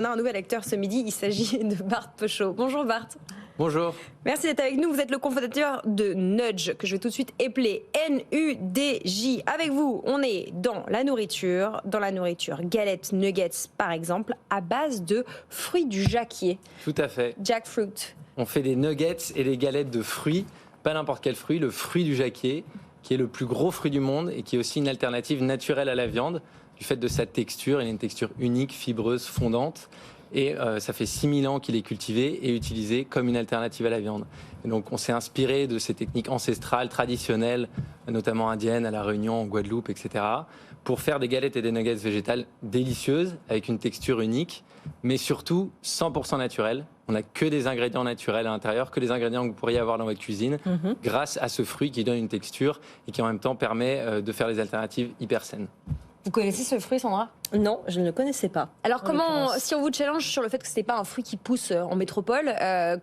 On a un nouvel acteur ce midi, il s'agit de Bart Peuchot. Bonjour Bart. Bonjour. Merci d'être avec nous, vous êtes le cofondateur de Nudge, que je vais tout de suite épeler N-U-D-J. Avec vous, on est dans la nourriture, galettes, nuggets par exemple, à base de fruits du jacquier. Tout à fait. Jackfruit. On fait des nuggets et des galettes de fruits, pas n'importe quel fruit, le fruit du jacquier, qui est le plus gros fruit du monde et qui est aussi une alternative naturelle à la viande, du fait de sa texture. Il a une texture unique, fibreuse, fondante. Et ça fait 6000 ans qu'il est cultivé et utilisé comme une alternative à la viande. Et donc on s'est inspiré de ces techniques ancestrales, traditionnelles, notamment indiennes, à La Réunion, en Guadeloupe, etc., pour faire des galettes et des nuggets végétales délicieuses, avec une texture unique, mais surtout 100% naturelles. On n'a que des ingrédients naturels à l'intérieur, que les ingrédients que vous pourriez avoir dans votre cuisine, grâce à ce fruit qui donne une texture et qui en même temps permet de faire des alternatives hyper saines. Vous connaissez ce fruit, Sandra ? Non, je ne le connaissais pas. Alors comment, si on vous challenge sur le fait que ce n'est pas un fruit qui pousse en métropole,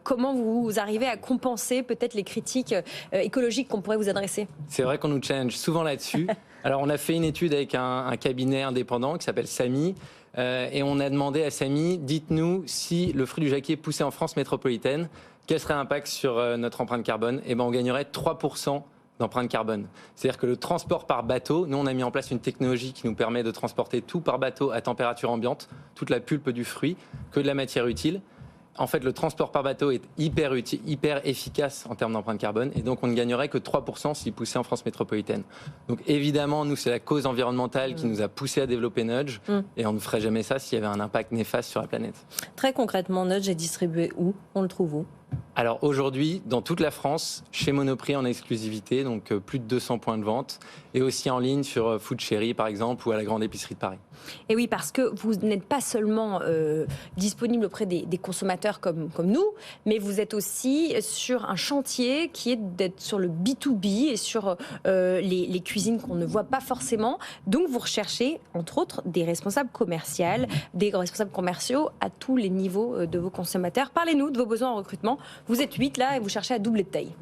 comment vous arrivez à compenser peut-être les critiques écologiques qu'on pourrait vous adresser ? C'est vrai qu'on nous challenge souvent là-dessus. Alors on a fait une étude avec un cabinet indépendant qui s'appelle Samy, et on a demandé à Samy, dites-nous si le fruit du jacquier poussait en France métropolitaine, quel serait l'impact sur notre empreinte carbone ? Et ben on gagnerait 3% d'empreinte carbone. C'est-à-dire que le transport par bateau, nous on a mis en place une technologie qui nous permet de transporter tout par bateau à température ambiante, toute la pulpe du fruit, que de la matière utile. En fait, le transport par bateau est hyper efficace en termes d'empreinte carbone, et donc on ne gagnerait que 3% s'il poussait en France métropolitaine. Donc évidemment, nous, c'est la cause environnementale qui nous a poussé à développer Nudge, et on ne ferait jamais ça s'il y avait un impact néfaste sur la planète. Très concrètement, Nudge est distribué où ? On le trouve où ? Alors aujourd'hui, dans toute la France, chez Monoprix en exclusivité, donc plus de 200 points de vente, et aussi en ligne sur Food Chéri par exemple, ou à la Grande Épicerie de Paris. Et oui, parce que vous n'êtes pas seulement disponible auprès des consommateurs comme nous, mais vous êtes aussi sur un chantier qui est d'être sur le B2B et sur les cuisines qu'on ne voit pas forcément. Donc vous recherchez, entre autres, des responsables commerciaux, des responsables commerciaux à tous les niveaux de vos consommateurs. Parlez-nous de vos besoins en recrutement. Vous êtes 8 là et vous cherchez à doubler de taille.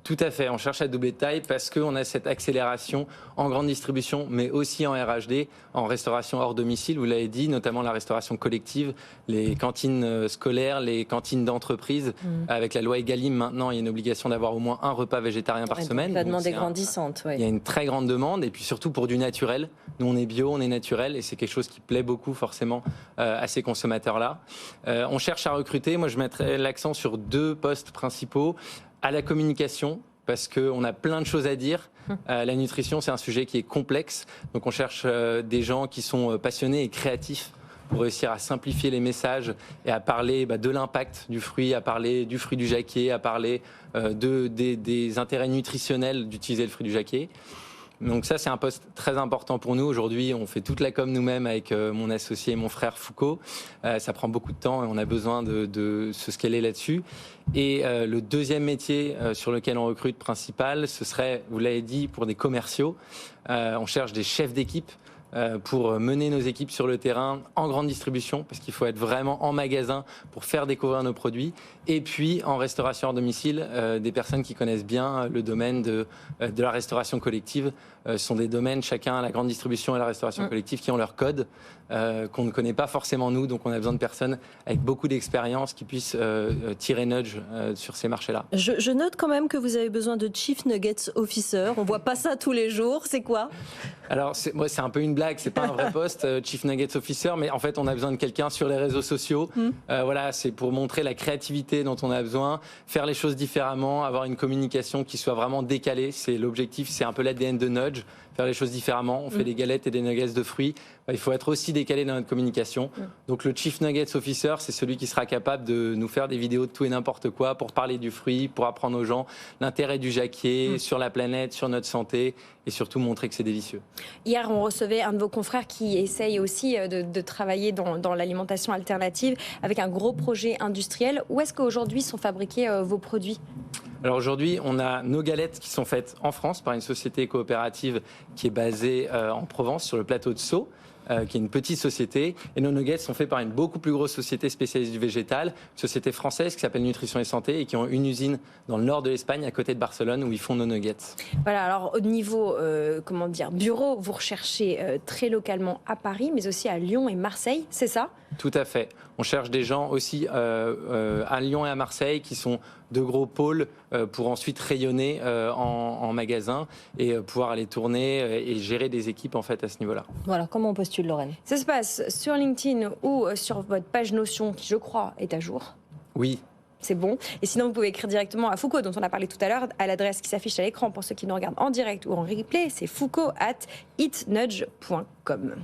Tout à fait, on cherche à doubler de taille parce qu'on a cette accélération en grande distribution, mais aussi en RHD, en restauration hors domicile, vous l'avez dit, notamment la restauration collective, les cantines scolaires, les cantines d'entreprise. Avec la loi Egalim, maintenant, il y a une obligation d'avoir au moins un repas végétarien par semaine. La demande est grandissante. Il y a une très grande demande, et puis surtout pour du naturel. Nous, on est bio, on est naturel, et c'est quelque chose qui plaît beaucoup forcément à ces consommateurs-là. On cherche à recruter, moi je mettrais l'accent sur 2 postes principaux. À la communication, parce qu'on a plein de choses à dire. La nutrition, c'est un sujet qui est complexe. Donc on cherche des gens qui sont passionnés et créatifs pour réussir à simplifier les messages et à parler de l'impact du fruit, à parler du fruit du jacquier, à parler des intérêts nutritionnels d'utiliser le fruit du jacquier. Donc ça, c'est un poste très important pour nous. Aujourd'hui, on fait toute la com nous-mêmes avec mon associé et mon frère Foucault. Ça prend beaucoup de temps et on a besoin de se scaler là-dessus. Et le deuxième métier sur lequel on recrute principal, ce serait, vous l'avez dit, pour des commerciaux. On cherche des chefs d'équipe pour mener nos équipes sur le terrain en grande distribution, parce qu'il faut être vraiment en magasin pour faire découvrir nos produits, et puis en restauration hors domicile, des personnes qui connaissent bien le domaine de la restauration collective. Sont des domaines, chacun, la grande distribution et la restauration collective, qui ont leur code, qu'on ne connaît pas forcément nous, donc on a besoin de personnes avec beaucoup d'expérience qui puissent tirer Nudge sur ces marchés-là. Je note quand même que vous avez besoin de Chief Nuggets Officer, on voit pas ça tous les jours, c'est quoi ? Alors, c'est un peu une blague, c'est pas un vrai poste, Chief Nuggets Officer, mais en fait, on a besoin de quelqu'un sur les réseaux sociaux. Voilà, c'est pour montrer la créativité dont on a besoin, faire les choses différemment, avoir une communication qui soit vraiment décalée. C'est l'objectif, c'est un peu l'ADN de Nudge, faire les choses différemment. On fait des galettes et des nuggets de fruits. Il faut être aussi décalé dans notre communication. Donc, le Chief Nuggets Officer, c'est celui qui sera capable de nous faire des vidéos de tout et n'importe quoi pour parler du fruit, pour apprendre aux gens l'intérêt du jacquier sur la planète, sur notre santé, et surtout montrer que c'est délicieux. Hier, on recevait un de vos confrères qui essaye aussi de travailler dans l'alimentation alternative avec un gros projet industriel. Où est-ce qu'aujourd'hui sont fabriqués vos produits ? Alors aujourd'hui, on a nos galettes qui sont faites en France par une société coopérative qui est basée en Provence, sur le plateau de Sceaux. Qui est une petite société, et nos nuggets sont faits par une beaucoup plus grosse société spécialisée du végétal, une société française qui s'appelle Nutrition et Santé, et qui ont une usine dans le nord de l'Espagne, à côté de Barcelone, où ils font nos nuggets. Voilà, alors au niveau bureau, vous recherchez très localement à Paris, mais aussi à Lyon et Marseille, c'est ça ? Tout à fait. On cherche des gens aussi à Lyon et à Marseille qui sont de gros pôles pour ensuite rayonner en magasin et pouvoir aller tourner et gérer des équipes en fait à ce niveau-là. Voilà, comment on postule, Lorraine? Ça se passe sur LinkedIn ou sur votre page Notion qui, je crois, est à jour. Oui. C'est bon. Et sinon, vous pouvez écrire directement à Foucault, dont on a parlé tout à l'heure, à l'adresse qui s'affiche à l'écran pour ceux qui nous regardent en direct ou en replay. C'est foucault@itnudge.com.